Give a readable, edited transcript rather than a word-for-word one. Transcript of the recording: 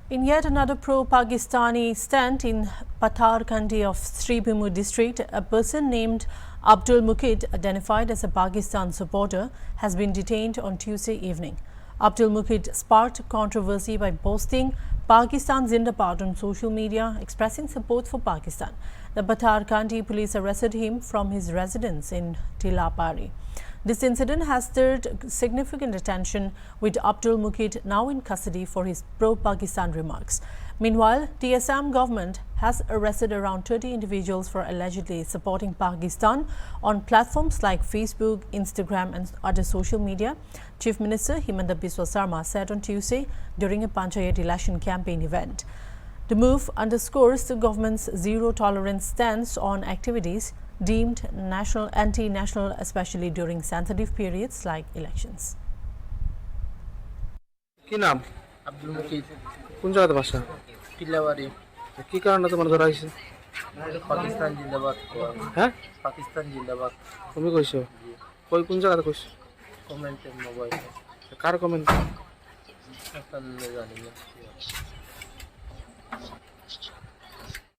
In yet another pro-Pakistani stand in Patharkhandi of Sribhimu district, a person named Abdul Muqid, identified as a Pakistan supporter, has been detained on Tuesday evening. Abdul Muqid sparked controversy by posting Pakistan Zindabad on social media, expressing support for Pakistan. The Patharkhandi police arrested him from his residence in Tilapari. This incident has stirred significant attention, with Abdul Muqid now in custody for his pro-Pakistan remarks. Meanwhile, the Assam government has arrested around 30 individuals for allegedly supporting Pakistan on platforms like Facebook, Instagram and other social media. Chief Minister Himanta Biswa Sarma said on Tuesday during a Panchayat election campaign event. The move underscores the government's zero-tolerance stance on activities deemed anti-national, especially during sensitive periods like elections. কি নাম? আব্দুল মুকিদ, কোন জায়গাতে বাসা? টিলাবাড়ি। কি কারণে তোমার ধরা হয়েছে? পাকিস্তান জিন্দাবাদ। হ্যাঁ, পাকিস্তান জিন্দাবাদ। তুমি কইছো? কই কোন জায়গাতে কইছো? কমেন্টে মোবাইল কার কমেন্ট? একটা জানি না।